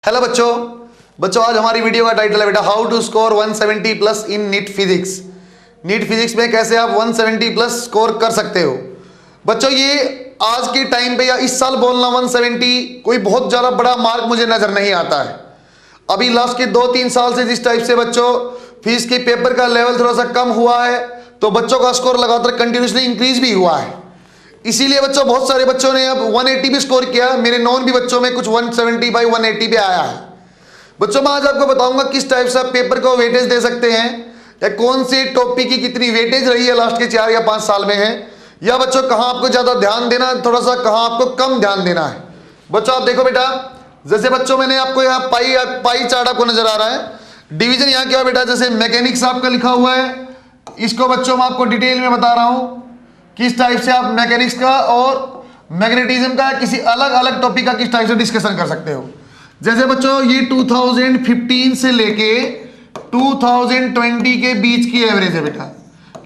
Hello बच्चों आज हमारी वीडियो का टाइटल है बेटा how to score 170 plus in NEET physics. NEET physics में कैसे आप 170 प्लस स्कोर कर सकते हो। बच्चों ये आज के टाइम पे या इस साल बोलना 170 कोई बहुत ज़्यादा बड़ा मार्क मुझे नज़र नहीं आता है। अभी लास्ट के 2-3 साल से जिस टाइप से बच्चों फीस के पेपर का लेवल थोड़ा सा कम हुआ है तो बच्चों का स्कोर लगातार कंटिन्यूसली इंक्रीज भी हुआ है। इसीलिए बच्चों बहुत सारे बच्चों ने अब 180 भी स्कोर किया। मेरे नॉन भी बच्चों में कुछ 170 बाई 180 पे आया है। बच्चों मैं आज आपको बताऊंगा किस टाइप से आप पेपर को वेटेज दे सकते हैं या कौन से टॉपिक की कितनी वेटेज रही है लास्ट के 4 या 5 साल में है, या बच्चों कहाँ आपको ज़्यादा ध्यान देना है, थोड़ा सा कहाँ आपको कम ध्यान देना है। बच्चों आप देखो बेटा, जैसे बच्चों मैंने आपको यहाँ पाई चार्ट आपको नजर आ रहा है। डिवीजन यहाँ क्या बेटा, जैसे मैकेनिक्स आपका लिखा हुआ है, इसको बच्चों मैं आपको डिटेल में बता रहा हूँ किस टाइप से आप मैकेनिक्स का और मैग्नेटिज्म का किसी अलग अलग टॉपिक का किस टाइप से डिस्कशन कर सकते हो। जैसे बच्चों ये 2015 से लेके 2020 के बीच की एवरेज है बेटा।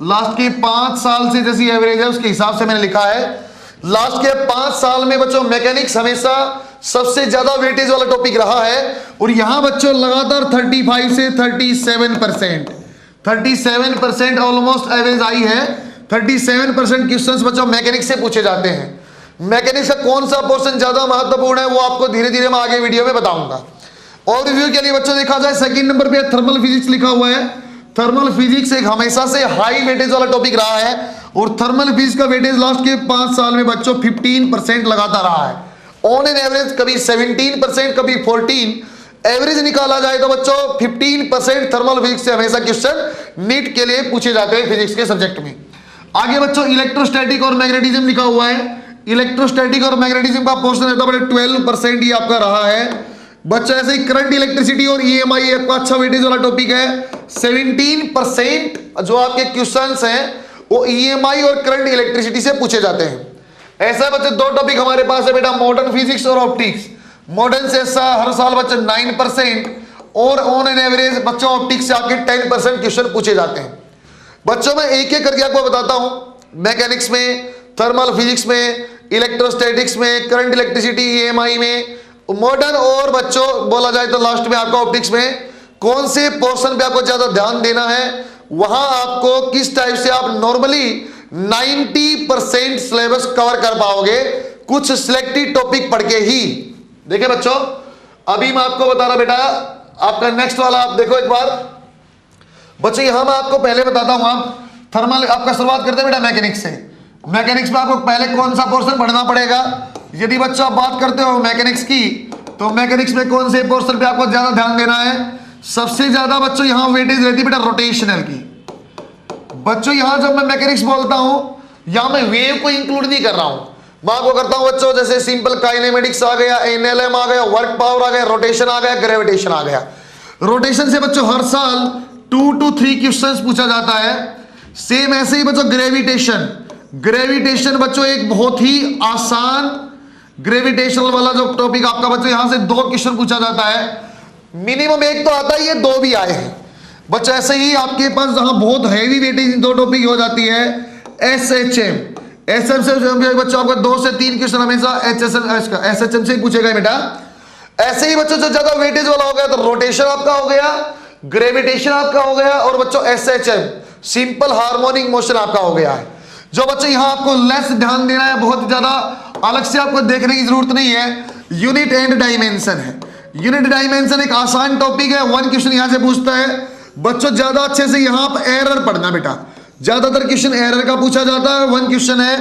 लास्ट के 5 साल से जैसी एवरेज है उसके हिसाब से मैंने लिखा है। लास्ट के 5 साल में बच्चों मैकेनिक्स हमेशा सबसे ज्यादा वेटेज वाला टॉपिक रहा है और यहां बच्चों लगातार 35 से 37% ऑलमोस्ट एवरेज आई है। 37% क्वेश्चंस बच्चों मैकेनिक्स से पूछे जाते हैं। मैकेनिक्स का कौन सा पोर्शन ज्यादा महत्वपूर्ण है वो आपको धीरे धीरे मैं आगे वीडियो में बताऊंगा। और रिव्यू के लिए बच्चों देखा जाए सेकंड नंबर पे थर्मल फिजिक्स लिखा हुआ है। थर्मल फिजिक्स एक हमेशा से हाई वेटेज वाला टॉपिक रहा है और थर्मल फिजिक्स का वेटेज लास्ट के 5 साल में बच्चों 15% लगाता रहा है। ऑन एन एवरेज कभी 17%, कभी 14, एवरेज निकाला जाए तो बच्चों 15% थर्मल फिजिक्स से हमेशा क्वेश्चन नीट के लिए पूछे जाते हैं फिजिक्स के सब्जेक्ट में। आगे बच्चों इलेक्ट्रोस्टैटिक और मैग्नेटिज्म लिखा हुआ है। इलेक्ट्रोस्टैटिक और मैग्नेटिज्म का पोर्शन रहता है 12% ही आपका रहा है। बच्चा ऐसे ही करंट इलेक्ट्रिसिटी और ईएमआई आपका अच्छा वेटेज वाला टॉपिक है। 17% जो आपके क्वेश्चंस हैं वो ईएमआई और करंट इलेक्ट्रिसिटी से पूछे जाते हैं। ऐसा बच्चे 2 टॉपिक हमारे पास है बेटा, मॉडर्न फिजिक्स और ऑप्टिक्स। मॉडर्न से ऐसा हर साल बच्चे 9% और ऑन एन एवरेज बच्चों ऑप्टिक्स से आपके 10% क्वेश्चन पूछे जाते हैं। बच्चों मैं एक एक करके आपको बताता हूं, मैकेनिक्स में, थर्मल फिजिक्स में, इलेक्ट्रोस्टैटिक्स में, करंट इलेक्ट्रिसिटी ईएमआई में, मॉडर्न और बच्चों बोला जाए तो लास्ट में आपका ऑप्टिक्स में कौन से पोर्शन पे आपको ज्यादा ध्यान देना है। वहां आपको किस टाइप से आप नॉर्मली 90% सिलेबस कवर कर पाओगे कुछ सिलेक्टेड टॉपिक पढ़ के ही। देखिए बच्चों अभी मैं आपको बता रहा बेटा, आपका नेक्स्ट वाला आप देखो एक बार। बच्चों यहां मैं आपको पहले बताता हूं, आप थर्मल आपका शुरुआत करते हैं बेटा मैकेनिक्स से। मैकेनिक्स में आपको पहले कौन सा पोर्शन पढ़ना पड़ेगा। यदि बच्चा आप बात करते हो मैकेनिक्स की तो मैकेनिक्स में कौन से पोर्शन पे आपको ज्यादा ध्यान देना है। सबसे ज्यादा बच्चों यहां वेटेज रहती है बेटा रोटेशनल की। बच्चों यहां जब मैं मैकेनिक्स बोलता हूं यहां मैं वेव को इंक्लूड नहीं कर रहा हूं, मैं आपको करता हूं बच्चों जैसे सिंपल काइनेमेटिक्स आ गया, एनएलएम आ गया, वर्क पावर आ गया, रोटेशन आ गया, ग्रेविटेशन आ गया। रोटेशन से बच्चों हर साल 2 to 3 क्वेश्चंस पूछा जाता है। सेम ऐसे ही बच्चों ग्रेविटेशन बच्चों एक बहुत ही आसान ग्रेविटेशनल वाला जो टॉपिक आपका बच्चों यहां से 2 क्वेश्चन पूछा जाता है। मिनिमम एक तो आता ही है, 2 भी आए हैं बच्चों। ऐसे ही आपके पास जहां बहुत हैवी वेटेज 2 टॉपिक हो जाती है एसएचएम से बच्चों आपका 2 से 3 क्वेश्चन हमेशा एसएचएम से ही पूछेगा बेटा। ऐसे ही बच्चों जो ज्यादा वेटेज वाला हो गया तो रोटेशन आपका हो गया, ग्रेविटेशन आपका हो गया और बच्चों एसएचएम सिंपल हार्मोनिक मोशन आपका हो गया है। जो बच्चों यहां आपको लेस ध्यान देना है, बहुत ज्यादा अलग से आपको देखने की जरूरत नहीं है, यूनिट एंड डायमेंशन है। यूनिट डायमेंशन एक आसान टॉपिक है, 1 क्वेश्चन यहां से पूछता है बच्चों। ज्यादा अच्छे से यहां आप एरर पढ़ना बेटा, ज्यादातर क्वेश्चन एरर का पूछा जाता है। 1 क्वेश्चन है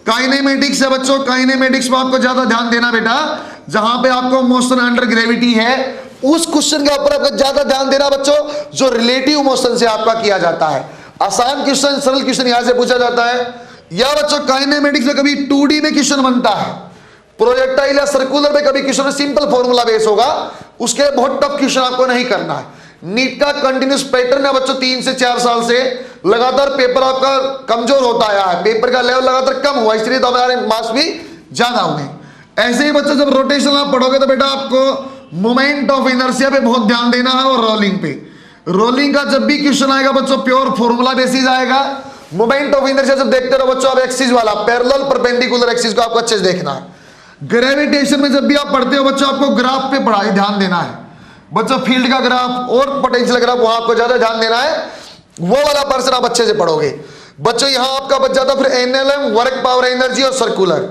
काइनेमेटिक्स है बच्चों। काइनेमेटिक्स में आपको ज्यादा ध्यान देना बेटा, जहां पे आपको मोशन अंडर ग्रेविटी है उस क्वेश्चन के ऊपर आपको ज्यादा ध्यान देना बच्चों जो रिलेटिव मोशन से आपका किया जाता है। आसान क्वेश्चन, सरल क्वेश्चन यहां से पूछा जाता है। या बच्चों काइनेमेटिक्स में कभी 2D में क्वेश्चन बनता है, प्रोजेक्टाइल या सर्कुलर में कभी क्वेश्चन सिंपल फॉर्मूला बेस होगा, उसके बहुत टफ क्वेश्चन आपको नहीं करना है। नीट का कंटिन्यूस पैटर्न है बच्चों, 3 से 4 साल से लगातार पेपर आपका कमजोर होता आया है, पेपर का लेवल लगातार कम हुआ, इसलिए तो हमारे मार्क्स भी ज्यादा हुए। ऐसे ही बच्चों जब रोटेशन आप पढ़ोगे तो बेटा आपको मोमेंट ऑफ इनर्शिया पे बहुत ध्यान देना है और रोलिंग पे। रोलिंग का जब भी क्वेश्चन आएगा बच्चों प्योर फॉर्मूला बेसिस आएगा। मोमेंट ऑफ इनर्शिया जब देखते रहो बच्चों आप एक्सिस वाला पैरेलल परपेंडिकुलर एक्सिस को आपको अच्छे से देखना है। ग्रेविटेशन में जब भी आप पढ़ते हो बच्चों, आपको ग्राफ पे पढ़ाई ध्यान देना है बच्चों, फील्ड का ग्राफ और पोटेंशियल ग्राफ, वहां आपको ज्यादा ध्यान देना है, वो वाला पर्सन आप अच्छे से पढ़ोगे बच्चों। यहां आपका बच जाता फिर एनएलएम, वर्क पावर एनर्जी और सर्कुलर,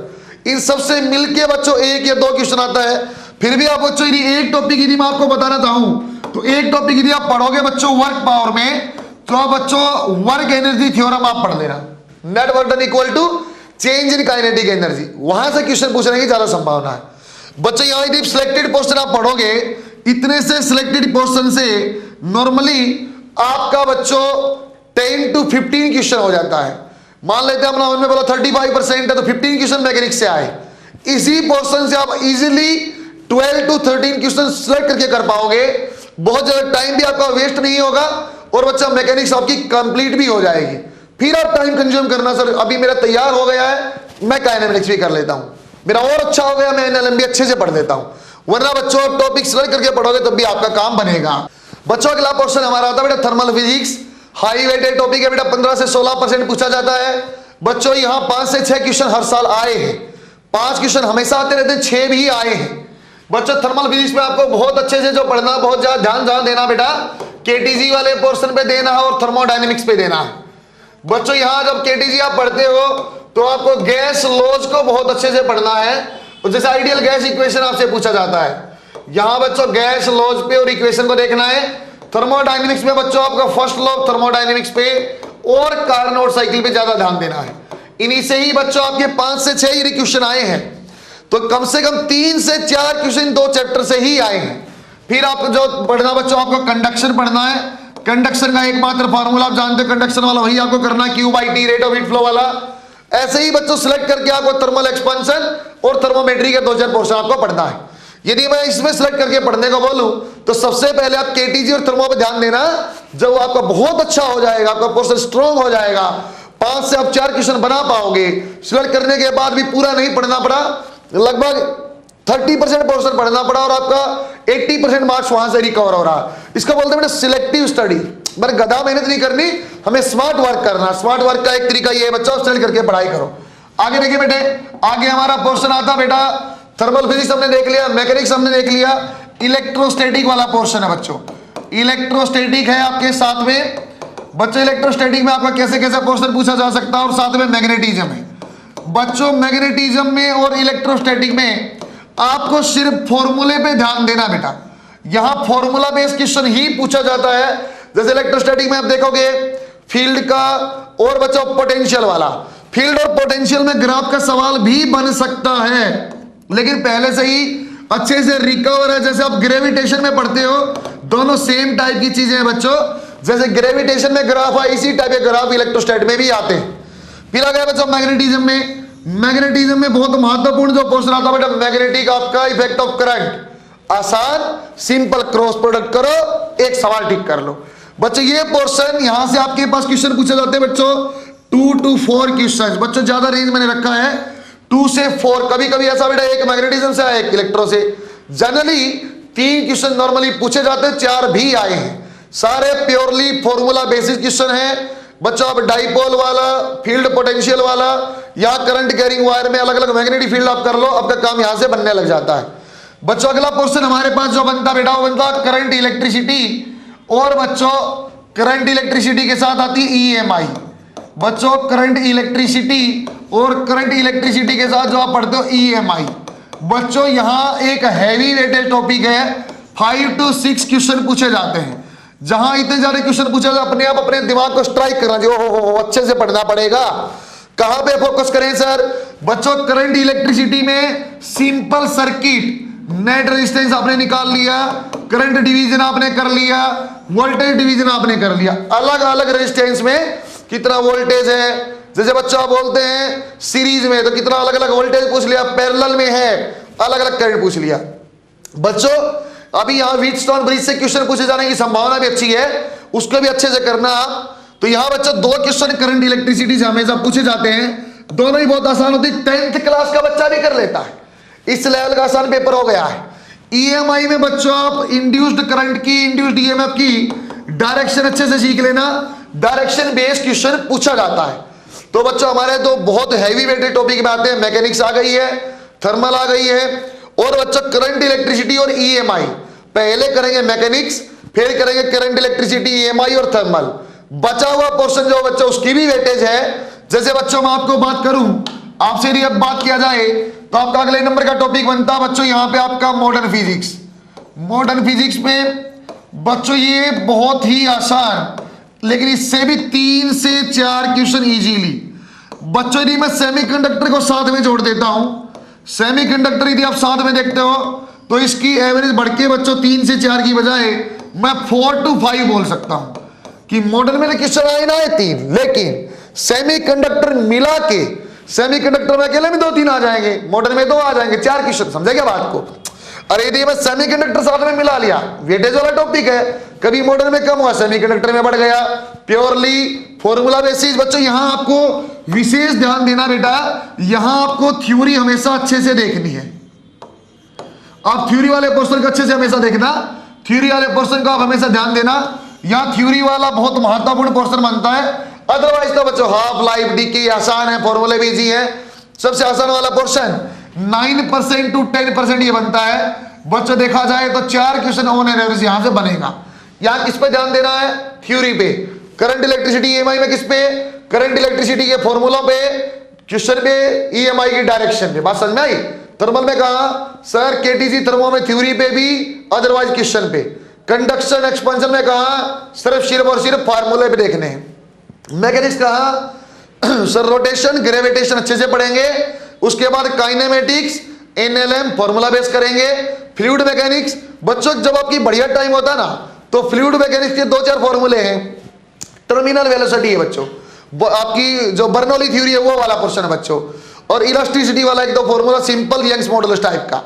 इन सबसे मिलके बच्चों एक या दो क्वेश्चन आता है। फिर भी आप बच्चों यदि एक टॉपिक यदि मैं आपको बताना चाहूं तो एक टॉपिक यदि आप पढ़ोगे बच्चों वर्क पावर में, तो आप बच्चों वर्क एनर्जी थ्योरम आप पढ़ लेना, net work done equal to change in kinetic energy, वहां से क्वेश्चन पूछने की ज्यादा संभावना है बच्चों। यहां यदि सिलेक्टेड पोर्शन आप पढ़ोगे, इतने से सिलेक्टेड पोर्शन से नॉर्मली आपका बच्चों 10 to 15 क्वेश्चन हो जाता है। मान लेते हैं अपना मन में बोला 35% है तो 15 क्वेश्चन मैकेनिक्स से आए, इसी पोर्शन से आप इजीली 12 to 13 क्वेश्चन सिलेक्ट करके कर पाओगे, बहुत ज्यादा टाइम भी आपका वेस्ट नहीं होगा और बच्चा मैकेनिक्स आपकी कंप्लीट भी हो जाएगी। फिर आप टाइम कंज्यूम करना सर अभी मेरा तैयार हो गया है, मैं काइनेमेटिक्स भी कर लेता हूं, मेरा और अच्छा हो गया, मैं एनएलएम भी अच्छे से पढ़ लेता हूं, वरना बच्चों टॉपिक सिलेक्ट करके पढ़ोगे तब भी आपका काम बनेगा बच्चों। अगला पोर्शन हमारा आता है बेटा thermal physics, high weighted topic है बेटा, 15 से 16% पूछा जाता है बच्चों। यहां 5 से 6 क्वेश्चन हर साल आए हैं, 5 क्वेश्चन हमेशा आते रहते हैं, 6 भी आए हैं बच्चों। थर्मल फिजिक्स में आपको बहुत अच्छे से जो पढ़ना, बहुत ज्यादा ध्यान देना बेटा, केटीजी वाले पोर्शन पे देना है और थर्मोडायनेमिक्स पे देना है बच्चों। यहां जब केटीजी आप पढ़ते हो तो आपको गैस लॉज को बहुत अच्छे से पढ़ना है, जैसे आइडियल गैस इक्वेशन आपसे पूछा जाता है, यहां बच्चों गैस लॉज पे और इक्वेशन को देखना है। थर्मोडायनेमिक्स में बच्चों आपका फर्स्ट लॉ ऑफ थर्मोडायनेमिक्स पे और कार्नोट साइकिल पे ज्यादा ध्यान देना है, इन्हीं से ही बच्चों आपके 5 से 6 ये क्वेश्चन आए हैं, तो कम से कम 3 से 4 क्वेश्चन 2 चैप्टर से ही आए हैं। फिर आपको जो पढ़ना बच्चों, आपको कंडक्शन पढ़ना है, कंडक्शन का एकमात्र फार्मूला आप जानते हो कंडक्शन वाला, वही आपको करना Q/T rate of heat flow वाला। ऐसे ही बच्चों सिलेक्ट करके आपको थर्मल एक्सपेंशन और थर्मोमेट्री के 2-4 पोर्शन आपको पढ़ना है। यदि मैं इसमें सिलेक्ट करके पढ़ने को बोलूं तो सबसे पहले आप केटीजी और थर्मो पे ध्यान देना, जब आपका बहुत अच्छा हो जाएगा, आपका पोर्शन स्ट्रॉन्ग हो जाएगा, 5 से आप 4 क्वेश्चन बना पाओगे। सिलेक्ट करने के बाद भी पूरा नहीं पढ़ना पड़ा, लगभग 30% पोर्शन पढ़ना पड़ा और आपका 80% मार्क्स वहां से रिकवर हो रहा। इसको बोलते हैं बेटा सिलेक्टिव स्टडी, मैंने गधा मेहनत नहीं करनी, हमें स्मार्ट वर्क करना। स्मार्ट वर्क का एक तरीका ये है बच्चों, सिलेक्ट करके पढ़ाई करो। आगे देखिए बेटे, आगे हमारा पोर्शन आता बेटा थर्मल फिजिक्स हमने देख लिया, मैकेनिक्स हमने देख लिया, इलेक्ट्रोस्टैटिक वाला पोर्शन है बच्चों। इलेक्ट्रोस्टैटिक है आपके साथ में बच्चों, इलेक्ट्रोस्टैटिक में आपका कैसे कैसे पोर्शन पूछा जा सकता है, और साथ में मैग्नेटिज्म है बच्चों। मैग्नेटिज्म में और इलेक्ट्रोस्टैटिक में आपको सिर्फ फॉर्मूले पे ध्यान देना बेटा, यहां फॉर्मूला बेस्ड क्वेश्चन ही पूछा जाता है। जैसे इलेक्ट्रोस्टैटिक में आप देखोगे फील्ड का और बच्चों पोटेंशियल वाला, फील्ड और पोटेंशियल में ग्राफ का सवाल भी बन सकता है, लेकिन पहले से ही अच्छे से रिकवर है। जैसे आप ग्रेविटेशन में पढ़ते हो, दोनों सेम टाइप की चीजें हैं बच्चों, जैसे ग्रेविटेशन में ग्राफ है इसी टाइप के ग्राफ इलेक्ट्रोस्टैट में भी आते हैं। फिर आ गया बच्चों मैग्नेटिज्म में, मैग्नेटिज्म में बहुत महत्वपूर्ण जो पोर्शन आता है बेटा मैग्नेटिक आपका इफेक्ट ऑफ करंट। आसान सिंपल क्रॉस प्रोडक्ट करो, एक सवाल टिक कर लो बच्चों। ये पोर्शन यहां से आपके पास क्वेश्चन पूछे जाते हैं बच्चों 2 to 4 क्वेश्चन बच्चों, ज्यादा रेंज मैंने रखा है 2 से 4, कभी कभी ऐसा बेटा एक मैग्नेटिज्म से आया एक इलेक्ट्रो से। जनरली 3 क्वेश्चन नॉर्मली पूछे जाते हैं, 4 भी आए हैं, सारे प्योरली फॉर्मूला बेसिस क्वेश्चन है बच्चों। आप डाइपोल वाला, फील्ड पोटेंशियल वाला या करंट कैरिंग वायर में अलग अलग मैग्नेटिक फील्ड आप कर लो, आपका काम यहां से बनने लग जाता है बच्चों। अगला पोर्शन हमारे पास जो बनता बेटा वो बनता करंट इलेक्ट्रिसिटी, और बच्चों करंट इलेक्ट्रिसिटी के साथ आती है EMI बच्चों। करंट इलेक्ट्रिसिटी और करंट इलेक्ट्रिसिटी के साथ जो आप पढ़ते हो EMI बच्चों, यहां एक हैवी वेटेज टॉपिक है, 5 to 6 क्वेश्चन पूछे जाते हैं। जहां इतने ज्यादा क्वेश्चन पूछे जाते अपने आप अपने दिमाग को स्ट्राइक करना चाहिए, हो अच्छे से पढ़ना पड़ेगा। कहां पे फोकस करें सर बच्चों? करंट इलेक्ट्रिसिटी में सिंपल सर्किट, नेट रेजिस्टेंस आपने निकाल लिया, करंट डिवीजन आपने कर लिया, वोल्टेज डिवीजन आपने कर लिया, अलग अलग रेजिस्टेंस में कितना वोल्टेज है। जैसे बच्चों आप बोलते हैं सीरीज में तो कितना अलग अलग वोल्टेज पूछ लिया, पैरेलल में है अलग अलग करंट पूछ लिया बच्चों। अभी यहां व्हीटस्टोन ब्रिज से क्वेश्चन पूछे जाने की संभावना भी अच्छी है, उसको भी अच्छे से करना आप। तो यहां बच्चों 2 क्वेश्चन करंट इलेक्ट्रिसिटी से हमेशा पूछे जाते हैं, दोनों ही बहुत आसान होती है, 10th क्लास का बच्चा भी कर लेता है, इस लेवल का आसान पेपर हो गया है। EMI में बच्चों आप इंड्यूस्ड करंट की, इंड्यूस्ड EMF की डायरेक्शन अच्छे से सीख लेना, डायरेक्शन बेस्ड क्वेश्चन पूछा जाता है। तो बच्चों हमारे तो बहुत हैवी वेटेड टॉपिक में आते हैं, मैकेनिक्स आ गई है, थर्मल आ गई है। और बच्चों करंट, इलेक्ट्रिसिटी और ईएमआई, पहले करेंगे मैकेनिक्स, फिर करेंगे करंट, इलेक्ट्रिसिटी, ईएमआई और थर्मल। बचा हुआ पोर्शन जो बच्चों उसकी भी वेटेज है। जैसे बच्चों मैं आपको बात करूं, आपसे यदि अब बात किया जाए तो आपका अगले नंबर का टॉपिक बनता है बच्चों यहां पे आपका मॉडर्न फिजिक्स। मॉडर्न फिजिक्स में बच्चों ये बहुत ही आसान, लेकिन इससे भी 3 से 4 क्वेश्चन इजीली। बच्चों यदि मैं सेमीकंडक्टर को साथ में जोड़ देता हूं, सेमीकंडक्टर यदि आप साथ में देखते हो तो इसकी एवरेज बढ़ के बच्चों 3 से 4 की बजाय मैं 4 to 5 बोल सकता हूं कि मॉडर्न में क्वेश्चन आए ना है 3, लेकिन सेमीकंडक्टर मिला के, सेमीकंडक्टर में अकेले में 2-3 आ जाएंगे, मॉडर्न में 2 आ जाएंगे, 4 क्वेश्चन। समझे क्या बात को? अरे यदि मैं सेमीकंडक्टर साथ में मिला लिया, वेटेज वाला टॉपिक है, कभी मॉडर्न में कम हुआ, सेमीकंडक्टर में बढ़ गया। Purely formula basis. बच्चों यहां आपको विशेष ध्यान देना बेटा, यहां आपको थ्योरी हमेशा अच्छे से देखनी है। आप थ्योरी वाले पोर्शन को अच्छे से हमेशा देखना, थ्योरी वाले पोर्शन को आप हमेशा ध्यान देना। यहां थ्योरी वाला बहुत महत्वपूर्ण पोर्शन बनता है। अदरवाइज तो बच्चों हाफ लाइफ, डीके आसान है, फॉर्मूले भी इजी है। सबसे आसान वाला पोर्शन 9% to 10% ये बनता है। बच्चों देखा जाए तो 4 क्वेश्चन ऑन एन एवरेज यहां से बनेगा। यहां किस पे ध्यान देना है? थ्योरी पे। करंट, इलेक्ट्रिसिटी, ईएमआई में किस पे? करंट, इलेक्ट्रिसिटी के फॉर्मूलों पे, क्वेश्चन पे, ईएमआई की डायरेक्शन पे। बात समझ में आई? थर्मल में कहा सर केटीजी थर्मो में थ्योरी पे भी, अदरवाइज क्वेश्चन पे। कंडक्शन, एक्सपेंशन में कहा सिर्फ और सिर्फ फार्मूले पे देखने हैं। मैकेनिक्स कहा सर रोटेशन, ग्रेविटेशन अच्छे से पढ़ेंगे। उसके बाद काइनेमेटिक्स, एनएलएम फॉर्मूला बेस करेंगे। फ्लूइड मैकेनिक्स बच्चों जब आपकी बढ़िया टाइम होता है ना तो फ्लूइड मैकेनिक्स के 2-4 फॉर्मूले हैं। टर्मिनल वेलोसिटी है बच्चों, आपकी जो बर्नौली थ्योरी है वो वाला पोर्शन है बच्चों। और इलास्टिसिटी वाला 1-2 formula simple Young's modulus type का,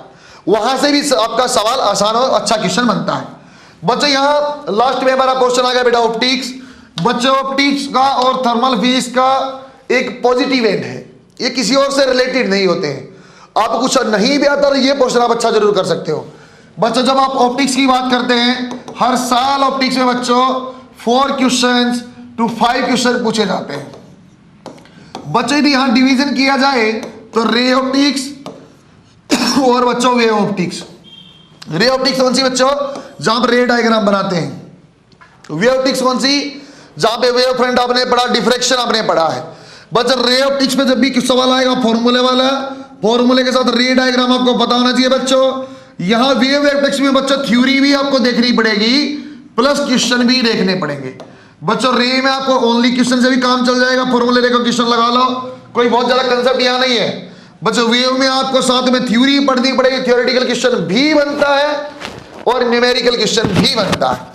वहां से भी आपका सवाल आसान और अच्छा क्वेश्चन बनता है। बच्चों यहां लास्ट में हमारा क्वेश्चन आ गया बेटा ऑप्टिक्स। बच्चों ऑप्टिक्स का और थर्मल फिजिक्स का एक पॉजिटिव एंड है, ये किसी और से रिलेटेड नहीं होते हैं। आपको कुछ नहीं भी आता तो ये क्वेश्चन आप अच्छा जरूर कर सकते हो। बच्चों जब आप ऑप्टिक्स की बात करते हैं, हर साल ऑप्टिक्स में बच्चों 4 क्वेश्चन to 5 क्वेश्चन पूछे जाते हैं। बच्चों यदि यहां डिवीजन किया जाए तो रे ऑप्टिक्स और बच्चों वेव ऑप्टिक्स। रे ऑप्टिक्स कौन सी बच्चों? जहां पर रे डायग्राम बनाते हैं। वेव ऑप्टिक्स कौन सी? जहां पे वेव फ्रंट आपने पढ़ा, डिफ्रैक्शन आपने पढ़ा है। बच्चों रे ऑप्टिक्स में जब भी सवाल आएगा फॉर्मूले वाला, फॉर्मूले के साथ रे डायग्राम आपको पता होना चाहिए बच्चों। यहां वेव ऑप्टिक्स में बच्चों थ्योरी भी आपको देखनी पड़ेगी, प्लस क्वेश्चन भी देखने पड़ेंगे। बच्चों रे में आपको ओनली क्वेश्चन से भी काम चल जाएगा, फॉर्मूले देखो क्वेश्चन लगा लो, कोई बहुत ज्यादा कंसेप्ट यहां नहीं है। बच्चों वेव में आपको साथ में थ्योरी पढ़नी पड़ेगी, थियोरेटिकल क्वेश्चन भी बनता है और न्यूमेरिकल क्वेश्चन भी बनता है।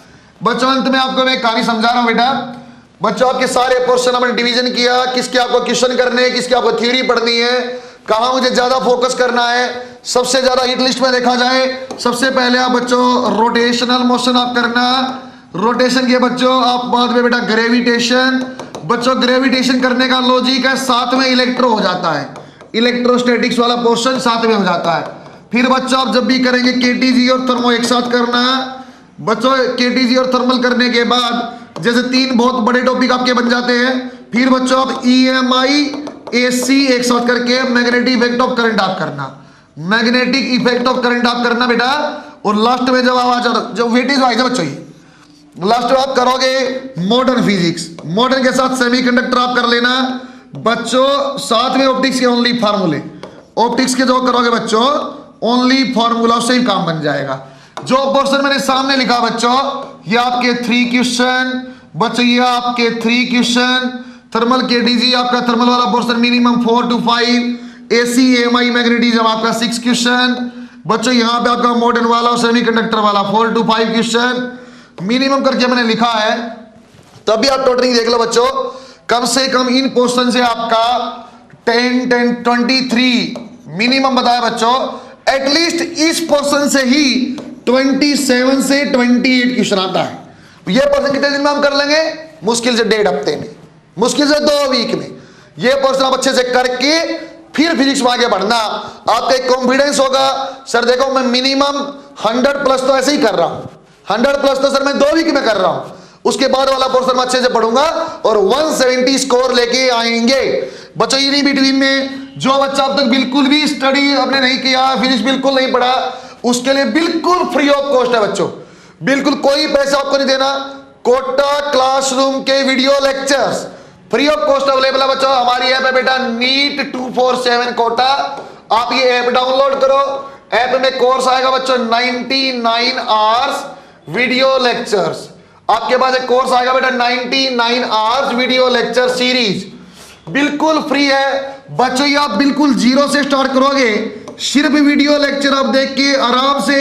बच्चों अंत में आपको मैं कहानी समझा रहा हूं बेटा। बच्चों आपके सारे पोर्शन आपने डिवीजन किया, किसके आपको क्वेश्चन करने हैं, किसके आपको थ्योरी पढ़नी है, कहां मुझे ज्यादा फोकस करना है। सबसे ज्यादा हिट लिस्ट में देखा जाए, सबसे पहले आप बच्चों रोटेशनल मोशन आप करना, रोटेशन के बच्चों आप बाद में बेटा ग्रेविटेशन। बच्चों ग्रेविटेशन करने का लॉजिक है, साथ में इलेक्ट्रो हो जाता है, इलेक्ट्रोस्टैटिक्स वाला पोर्शन साथ में हो जाता है। फिर बच्चों आप जब भी करेंगे केटीजी और थर्मो एक साथ करना। बच्चों केटीजी और थर्मल करने के बाद जैसे 3 बहुत बड़े टॉपिक आपके बन जाते हैं। फिर बच्चों आप ईएमआई, एसी एक साथ करके मैग्नेटिक इफेक्ट ऑफ करंट आप करना, मैग्नेटिक इफेक्ट ऑफ करंट आप करना बेटा। और लास्ट में जब आप जो वेटेज वाइज है बच्चों, लास्ट में आप करोगे मॉडर्न फिजिक्स, मॉडर्न के साथ सेमीकंडक्टर आप कर लेना बच्चों, साथ में ऑप्टिक्स के ओनली फार्मूले, ऑप्टिक्स के जो करोगे बच्चों ओनली फार्मूला से ही काम बन जाएगा। जो पोर्शन मैंने सामने लिखा बच्चों, ये आपके 3 क्वेश्चन बच्चों, ये आपके 3 क्वेश्चन। थर्मल केटीजी आपका थर्मल वाला portion minimum 4 to 5, AC MI magnetism आपका 6 क्वेश्चन बच्चों। यहां पे आपका मॉडर्न वाला और सेमीकंडक्टर वाला 4 to 5 क्वेश्चन मिनिमम करके मैंने लिखा है। तभी आप टोटलिंग देख लो बच्चों, कम से कम इन पोर्शन से आपका 10, 23 मिनिमम बताया बच्चों। एटलीस्ट इस पोर्शन से ही 27 से 28 क्वेश्चन आता है। ये पोर्शन कितने दिन में हम कर लेंगे? मुश्किल से 1.5 हफ्ते में, मुश्किल से 2 वीक में। ये पोर्शन आप अच्छे से करके फिर फिजिक्स में आगे बढ़ना, आपका एक कॉन्फिडेंस होगा सर देखो मैं मिनिमम 100 प्लस तो ऐसे ही कर रहा हूं, 100 प्लस तो सर मैं 2 वीक में कर रहा हूं। उसके बाद वाला पोर्शन मैं अच्छे से पढ़ूंगा और 170 स्कोर लेके आएंगे बच्चों। इन्हीं बिटवीन में जो बच्चा अब तक बिल्कुल भी स्टडी आपने नहीं किया, फिनिश बिल्कुल नहीं पढ़ा, उसके लिए बिल्कुल फ्री ऑफ कॉस्ट है बच्चों, बिल्कुल कोई पैसा आपको नहीं देना। कोटा क्लासरूम के video lectures free of cost available है बच्चों। हमारी ऐप है बेटा नीट 247 कोटा। आप ये ऐप डाउनलोड करो, ऐप में कोर्स आएगा बच्चों 99 आवर्स वीडियो लेक्चर्स। आपके पास एक कोर्स आएगा बेटा 99 आवर्स वीडियो लेक्चर सीरीज, बिल्कुल फ्री है बच्चों। ये आप बिल्कुल जीरो से स्टार्ट करोगे, सिर्फ वीडियो लेक्चर आप देख के आराम से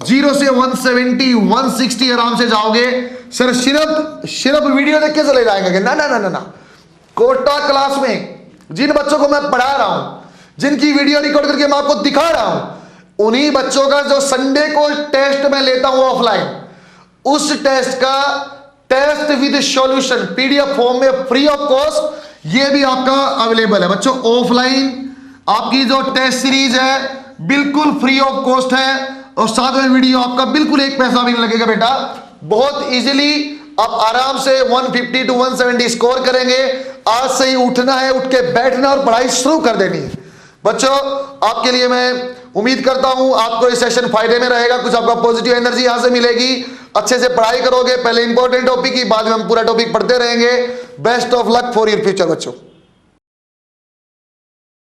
0 से 170 160 आराम से जाओगे। सर सिर्फ वीडियो देख के चले जाएंगे? ना ना ना ना ना। कोटा क्लास में जिन बच्चों को मैं पढ़ा रहा हूं, जिनकी वीडियो रिकॉर्ड करके मैं आपको दिखा रहा हूं, उन्हीं बच्चों का जो संडे को टेस्ट मैं लेता हूं ऑफलाइन, उस टेस्ट का test with solution PDF form में फ्री ऑफ कॉस्ट ये भी आपका अवेलेबल है बच्चों। ऑफलाइन आपकी जो टेस्ट सीरीज है बिल्कुल फ्री ऑफ कॉस्ट है, और साथ में वीडियो आपका बिल्कुल एक पैसा भी नहीं लगेगा बेटा। बहुत इजीली आप आराम से 150 to 170 स्कोर करेंगे। आज से ही उठना है, उठ के बैठना और पढ़ाई शुरू कर देनी है बच्चों। आपके लिए मैं उम्मीद करता हूं आपको ये सेशन फायदे में रहेगा, कुछ आपका पॉजिटिव एनर्जी यहां से मिलेगी, अच्छे से पढ़ाई करोगे। पहले इंपॉर्टेंट टॉपिक की, बाद में हम पूरा टॉपिक पढ़ते रहेंगे। Best of luck for your future बच्चों।